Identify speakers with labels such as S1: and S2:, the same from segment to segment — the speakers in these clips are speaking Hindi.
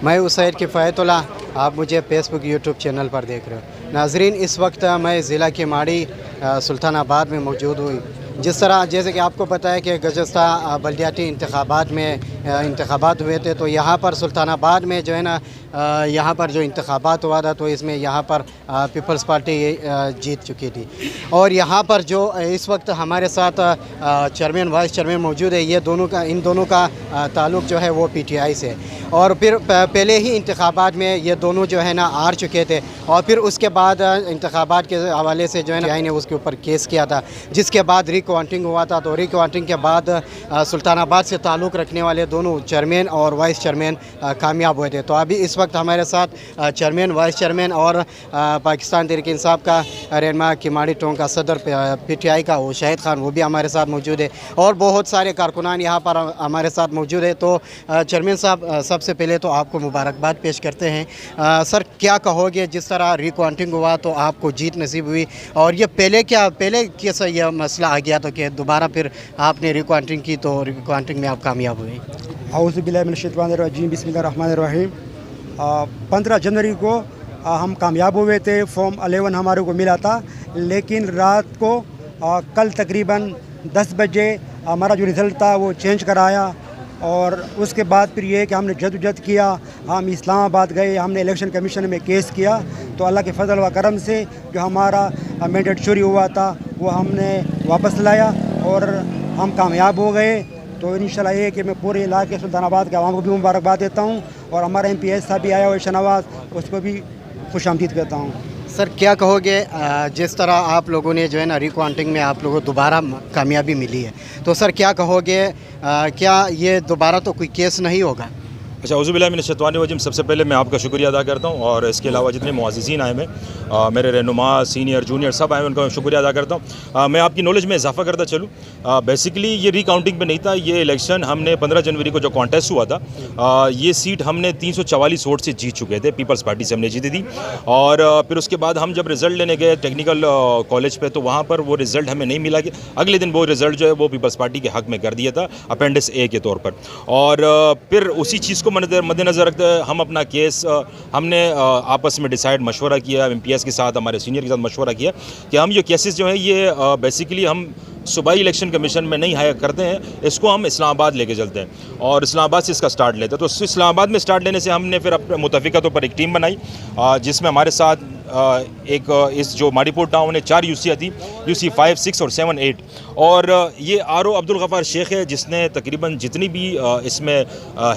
S1: मैं उसैद किफ़ायतुल्लाह, आप मुझे फेसबुक यूट्यूब चैनल पर देख रहे हो। नाजरीन, इस वक्त मैं ज़िला किमाड़ी सुल्तानाबाद में मौजूद हुई। जिस तरह जैसे कि आपको पता है कि गुज़श्ता बल्दियाती इंतखाबात में इंतखाबात हुए थे, तो यहाँ पर सुल्तानाबाद में जो है ना यहाँ पर जो इंतखाबात हुआ था तो इसमें यहाँ पर पीपल्स पार्टी जीत चुकी थी। और यहाँ पर जो इस वक्त हमारे साथ चेयरमैन वाइस चेयरमैन मौजूद है, ये दोनों का इन दोनों का ताल्लुक़ जो है वो पीटीआई से। और फिर पहले ही इंतखाबात में ये दोनों जो है ना हार चुके थे, और फिर उसके बाद इंतखाबात के हवाले से जो है ना ने उसके ऊपर केस किया था, जिसके बाद रिकाउंटिंग हुआ था। तो रिकाउंटिंग के बाद सुल्तानाबाद से ताल्लुक़ रखने वाले दोनों चेयरमैन और वाइस चेयरमैन कामयाब हुए थे। तो अभी इस वक्त हमारे साथ चेयरमैन, वाइस चेयरमैन और पाकिस्तान तहरीक इंसाफ का रहनुमा किमाड़ी टोंक का सदर पीटीआई का वो शाहिद खान, वो भी हमारे साथ मौजूद है, और बहुत सारे कारकुनान यहाँ पर हमारे साथ मौजूद है। तो चेयरमैन साहब, सबसे पहले तो आपको मुबारकबाद पेश करते हैं। सर, क्या कहोगे, जिस तरह रिकाउंटिंग हुआ तो आपको जीत नसीब हुई, और ये पहले कैसा यह मसला आ गया तो कि दोबारा फिर आपने रिकाउंटिंग की, तो रिकाउंटिंग में आप कामयाब हुए?
S2: औज़ु बिल्लाहि मिनश शैतानिर रजीम, बिस्मिल्लाहिर रहमानिर रहीम। 15 जनवरी को हम कामयाब हुए थे। फॉर्म 11 हमारे को मिला था, लेकिन रात को कल तकरीबन 10 बजे हमारा जो रिज़ल्ट था वो चेंज कराया। और उसके बाद फिर ये कि हमने जदोजहद किया, हम इस्लामाबाद गए, हमने इलेक्शन कमीशन में केस किया। तो अल्लाह के फजल व करम से जो हमारा मैंडेट चोरी हुआ था वो हमने वापस लाया और हम कामयाब हो गए। तो इंशाल्लाह ये कि मैं पूरे इलाके सुल्तानाबाद के आवाम को भी मुबारकबाद देता हूँ, और हमारा MPS साहब भी आया हुआ शहनवाज, उसको भी खुश आमदीद कहता हूँ।
S1: सर, क्या कहोगे, जिस तरह आप लोगों ने जो है ना रिकाउंटिंग में आप लोगों को दोबारा कामयाबी मिली है, तो सर क्या कहोगे, क्या ये दोबारा तो कोई केस नहीं होगा?
S3: अच्छा, औज़ु बिल्लाहि मिनश शैतानिर रजीम। सबसे पहले मैं आपका शुक्रिया अदा करता हूँ, और इसके अलावा जितने मुअज़्ज़िज़ीन आए हैं, मेरे रहनुमा, सीनियर, जूनियर सब आए हैं, उनका शुक्रिया अदा करता हूँ। मैं आपकी नॉलेज में इजाफा करता चलूँ, बेसिकली ये रिकाउंटिंग पे नहीं था। ये इलेक्शन हमने 15 जनवरी को जो कॉन्टेस्ट हुआ था, ये सीट हमने 344 वोट से जीत चुके थे, पीपल्स पार्टी से हमने जीती थी। और फिर उसके बाद हम जब रिज़ल्ट लेने गए टेक्निकल कॉलेज पर, तो वहाँ पर वो रिज़ल्ट हमें नहीं मिला। कि अगले दिन वो रिज़ल्ट जो है वो पीपल्स पार्टी के हक़ में कर दिया था, अपेंडिक्स A के तौर पर। और फिर उसी चीज़ को मद्देनज़र रखते हम अपना केस हमने आपस में डिसाइड मशवरा किया, MPS के साथ, हमारे सीनियर के साथ मशवरा किया कि हम ये केसेस जो हैं ये बेसिकली हम सूबाई इलेक्शन कमीशन में नहीं हायर करते हैं, इसको हम इस्लामाबाद लेके चलते हैं और इस्लामाबाद से इसका स्टार्ट लेते हैं। तो इस्लामाबाद में स्टार्ट लेने से हमने फिर अपने मुतफ़िका तौर पर एक टीम बनाई, जिसमें हमारे साथ एक इस जो माड़ीपुर टाउन है 4 यूसियाँ थी, UC 5, 6 और 7, 8। और ये RO अब्दुल गफ़ार शेख है, जिसने तकरीबन जितनी भी इसमें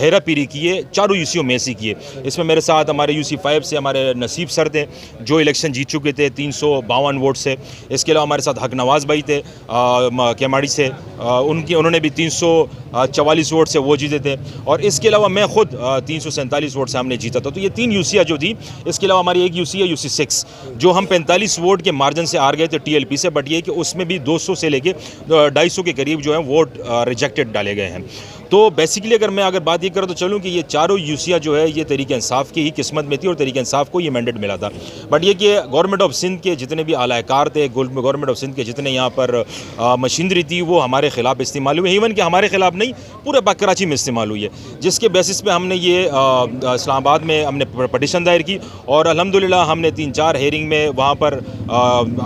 S3: हेरा पीरी की है चारों यूसियों में से की है। इसमें मेरे साथ हमारे UC 5 से हमारे नसीब सर थे, जो इलेक्शन जीत चुके थे 352 वोट से। इसके अलावा हमारे साथ हक नवाज़ भाई थे केमाड़ी से, उन्होंने भी 344 वोट से वो जीते थे। और इसके अलावा मैं ख़ुद 347 वोट से हमने जीता था। तो ये 3 यूसियाँ जो थी। इसके अलावा हमारी एक यूसी है UC 6, जो हम 45 वोट के मार्जिन से हार गए थे TLP से, बट ये कि उसमें भी 200 से लेके 250 के करीब जो है वोट रिजेक्टेड डाले गए हैं। तो बेसिकली अगर बात ये करूँ तो चलूँ कि ये चारों यूसियाँ जो है ये तहरीक इंसाफ की ही किस्मत में थी, और तहरीक इंसाफ को ये मैंडेट मिला था। बट ये कि गवर्नमेंट ऑफ सिंध के जितने भी आलाकार थे, गवर्नमेंट ऑफ सिंध के जितने यहाँ पर मशीनरी थी, वो हमारे ख़िलाफ़ इस्तेमाल हुई। इवन कि हमारे ख़िलाफ़ नहीं, पूरे पाक कराची में इस्तेमाल हुई है, जिसके बेसिस पे हमने ये इस्लामाबाद में हमने पटिशन दायर की। और अल्हम्दुलिल्लाह हमने 3-4 हेयरिंग में वहाँ पर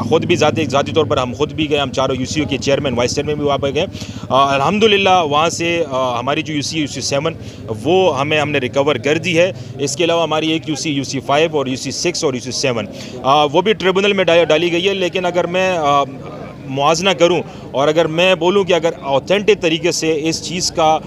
S3: ख़ुद भी ज़ाती तौर पर हम खुद भी गए, हम चारों यूसीओ के चेयरमैन, वाइस चेयरमैन भी वहाँ पर गए। अल्हम्दुलिल्लाह वहाँ से हमारी जो UC 7 वो हमने रिकवर कर दी है। इसके अलावा हमारी एक UC 5 और UC 6 और UC 7 वो भी ट्रिब्यूनल में डाली गई है। लेकिन अगर मैं मुआजना करूं और अगर मैं बोलूं कि अगर ऑथेंटिक तरीके से इस चीज़ का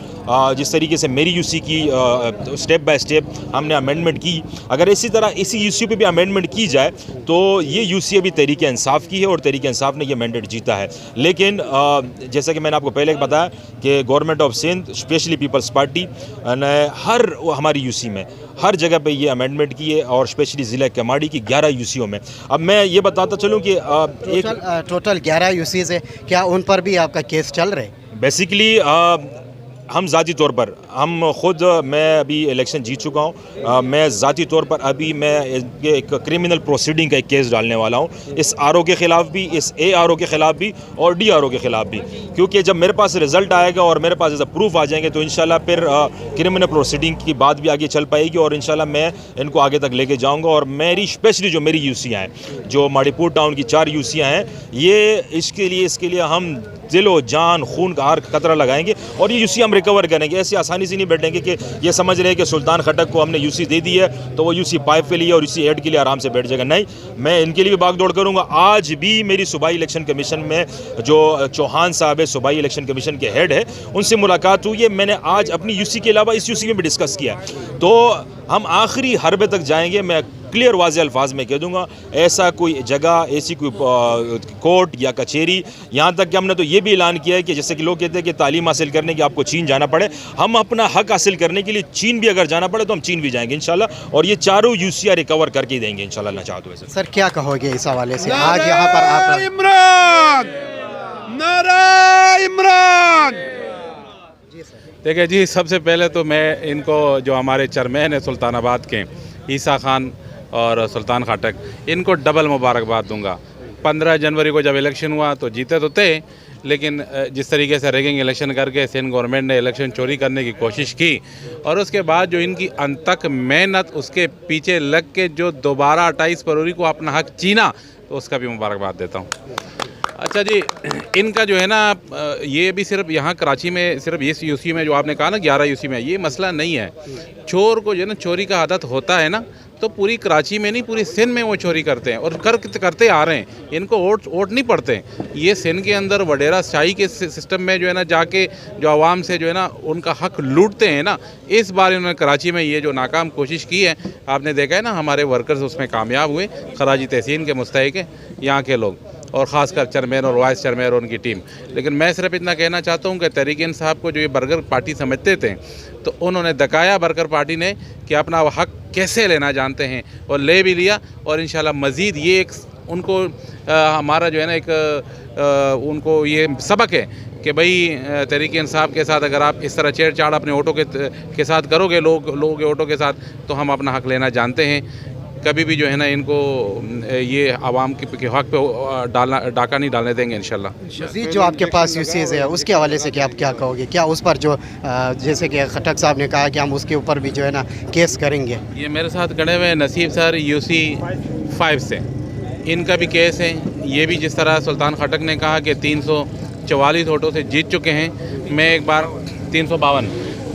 S3: जिस तरीके से मेरी UC की स्टेप बाय स्टेप हमने अमेंडमेंट की, अगर इसी तरह इसी UC पे भी अमेंडमेंट की जाए तो ये UC अभी तहरीक इंसाफ की है और तहरीक इंसाफ ने ये मैंडेट जीता है। लेकिन जैसा कि मैंने आपको पहले बताया कि government of Sindh, specially Peoples Party ने हर हमारी UC में हर जगह पे ये अमेंडमेंट की है, और स्पेशली ज़िला किमाड़ी की 11 UCओं में। अब मैं ये बताता चलूँ कि टोटल
S1: 11 UCs है, क्या उन पर भी आपका केस चल रहा है?
S3: बेसिकली हम ज़ाती तौर पर हम ख़ुद मैं अभी इलेक्शन जीत चुका हूँ। मैं ज़ाती तौर पर अभी मैं एक क्रिमिनल प्रोसीडिंग का एक केस डालने वाला हूँ, इस आरओ के ख़िलाफ़ भी, इस ARO के ख़िलाफ़ भी और DRO के ख़िलाफ़ भी, क्योंकि जब मेरे पास रिज़ल्ट आएगा और मेरे पास ऐसा प्रूफ आ जाएंगे तो इंशाल्लाह फिर क्रिमिनल प्रोसीडिंग की बात भी आगे चल पाएगी और इंशाल्लाह मैं इनको आगे तक लेके जाऊँगा। और मेरी स्पेशली जो मेरी यूसियाँ हैं, जो माड़ीपुर टाउन की 4 यूसियाँ हैं, ये इसके लिए हम दिलो जान खून का हर कतरा लगाएंगे और ये यूसी हम रिकवर करेंगे। ऐसी आसानी से नहीं बैठेंगे कि ये समझ रहे हैं कि सुल्तान खटक को हमने यूसी दे दी है तो वो यूसी 5 के लिए और यूसी 8 के लिए आराम से बैठ जाएगा। नहीं, मैं इनके लिए भी भाग दौड़ करूँगा। आज भी मेरी सूबाई इलेक्शन कमीशन में जो चौहान साहब है, सूबाई इलेक्शन कमीशन के हेड है, उनसे मुलाकात हुई है। मैंने आज अपनी यूसी के अलावा इस यूसी में भी डिस्कस किया, तो हम आखिरी हरबे तक जाएंगे। मैं क्लियर वाज़े अल्फाज में कह दूंगा, ऐसा कोई जगह, ऐसी कोई कोर्ट या कचहरी, यहाँ तक कि हमने तो ये भी ऐलान किया है कि जैसे कि लोग कहते हैं कि तालीम हासिल करने के आपको चीन जाना पड़े, हम अपना हक हासिल करने के लिए चीन भी अगर जाना पड़े तो हम चीन भी जाएंगे इंशाल्लाह, और ये चारों यूसियाँ रिकवर करके ही देंगे इंशाल्लाह। ना चाहते हुए
S1: सर क्या कहोगे इस हवाले से? आज यहाँ पर आप
S4: इमरान देखिए जी, सबसे पहले तो मैं इनको, जो हमारे चेयरमैन है सुल्तानाबाद के, ईसा खान और सुल्तान खटक, इनको डबल मुबारकबाद दूंगा। 15 जनवरी को जब इलेक्शन हुआ तो जीते तो थे, लेकिन जिस तरीके से रेगिंग इलेक्शन करके सिंध गवर्नमेंट ने इलेक्शन चोरी करने की कोशिश की और उसके बाद जो इनकी अनथक मेहनत, उसके पीछे लग के जो दोबारा 28 फरवरी को अपना हक छीना, तो उसका भी मुबारकबाद देता हूँ। अच्छा जी, इनका जो है ना, ये भी सिर्फ यहाँ कराची में, सिर्फ इस यूसी में जो आपने कहा ना 11 यूसी में, ये मसला नहीं है। चोर को जो है ना चोरी का आदत होता है ना, तो पूरी कराची में नहीं, पूरी सिंध में वो चोरी करते हैं और करते आ रहे हैं। इनको वोट नहीं पड़ते। ये सिंध के अंदर वडेरा शाही के सिस्टम में जो है ना जाके जो आवाम से जो है ना उनका हक लूटते हैं ना, इस बार इन्होंने कराची में ये जो नाकाम कोशिश की है, आपने देखा है ना, हमारे वर्कर्स उसमें कामयाब हुए, खराजी तहसीन के मुस्तहिक हैं यहाँ के लोग, और ख़ासकर चेयरमैन और वाइस चेयरमैन और उनकी टीम। लेकिन मैं सिर्फ इतना कहना चाहता हूँ कि तहरीक इंसाफ को जो ये बर्गर पार्टी समझते थे, तो उन्होंने दिखाया बर्गर पार्टी ने कि अपना हक कैसे लेना जानते हैं, और ले भी लिया। और इंशाल्लाह मज़ीद ये एक उनको हमारा जो है ना एक उनको ये सबक है कि भाई तहरीक इंसाफ के साथ अगर आप इस तरह छेड़छाड़ अपने ऑटो के साथ करोगे, लोगों के ऑटो के साथ, तो हम अपना हक लेना जानते हैं। कभी भी जो है ना इनको ये आवाम के हक पे डाका नहीं डालने देंगे इंशाल्लाह।
S1: मज़ीद जो आपके पास यूसीज़ है उसके हवाले से क्या आप क्या कहोगे? क्या उस पर जो जैसे कि खटक साहब ने कहा कि हम उसके ऊपर भी जो है ना केस करेंगे? ये
S4: मेरे साथ खड़े हुए नसीब सर UC 5 से, इनका भी केस है। ये भी जिस तरह सुल्तान खटक ने कहा कि 344 वोटों से जीत चुके हैं, मैं एक बार 352,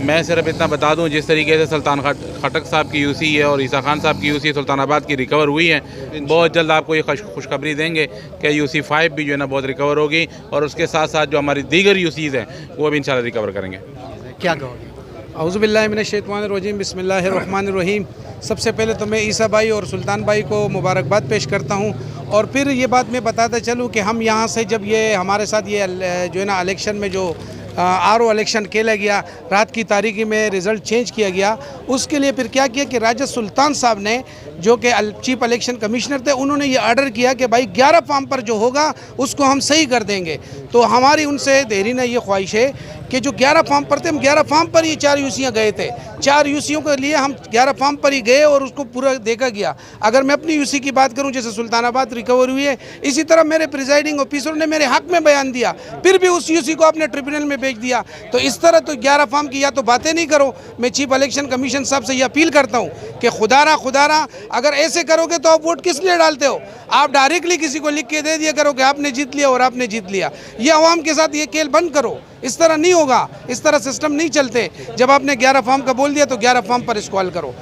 S4: मैं सिर्फ इतना बता दूं, जिस तरीके से सुल्तान खटक साहब की यूसी है और ईसा खान साहब की यूसी सुल्तानाबाद की रिकवर हुई है, बहुत जल्द आपको ये खुशखबरी देंगे कि UC 5 भी जो है ना बहुत रिकवर होगी, और उसके साथ साथ जो हमारी दीगर यूसीज़ हैं वो भी इंशाल्लाह रिकवर करेंगे।
S1: क्या कहोगे?
S5: औज़ुबिल्लाहि मिनश्शैतानिर्रजीम, बिस्मिल्लाहिर्रहमानिर्रहीम। सबसे पहले तो मैं ईसा भाई और सुल्तान भाई को मुबारकबाद पेश करता हूँ, और फिर ये बात मैं बताता चलूँ कि हम यहाँ से जब ये हमारे साथ ये जो है ना इलेक्शन में जो RO इलेक्शन खेला गया, रात की तारीखी में रिज़ल्ट चेंज किया गया, उसके लिए फिर क्या किया कि राजा सुल्तान साहब ने, जो कि चीफ इलेक्शन कमिश्नर थे, उन्होंने ये ऑर्डर किया कि भाई 11 फॉर्म पर जो होगा उसको हम सही कर देंगे। तो हमारी उनसे देरीना ये ख्वाहिश है कि जो 11 फॉर्म पर थे, हम 11 फॉर्म पर ही 4 यूसियाँ गए थे, 4 यूसियों के लिए हम 11 फॉर्म पर ही गए और उसको पूरा देखा गया। अगर मैं अपनी यूसी की बात करूं, जैसे सुल्तानाबाद रिकवर हुई है, इसी तरह मेरे प्रिजाइडिंग ऑफिसर ने मेरे हक में बयान दिया, फिर भी उस यूसी को अपने ट्रिब्यूनल में भेज दिया। तो इस तरह तो 11 फॉर्म की या तो बातें नहीं करो। मैं चीफ इलेक्शन कमीशन साहब से ये अपील करता हूँ कि खुदारा अगर ऐसे करोगे तो आप वोट किस लिए डालते हो? आप डायरेक्टली किसी को लिख के दे दिया करो कि आपने जीत लिया और आपने जीत लिया। ये अवाम के साथ ये खेल बंद करो, इस तरह नहीं होगा, इस तरह सिस्टम नहीं चलते। जब आपने 11 फॉर्म का बोल दिया तो 11 फॉर्म पर स्क्रॉल करो।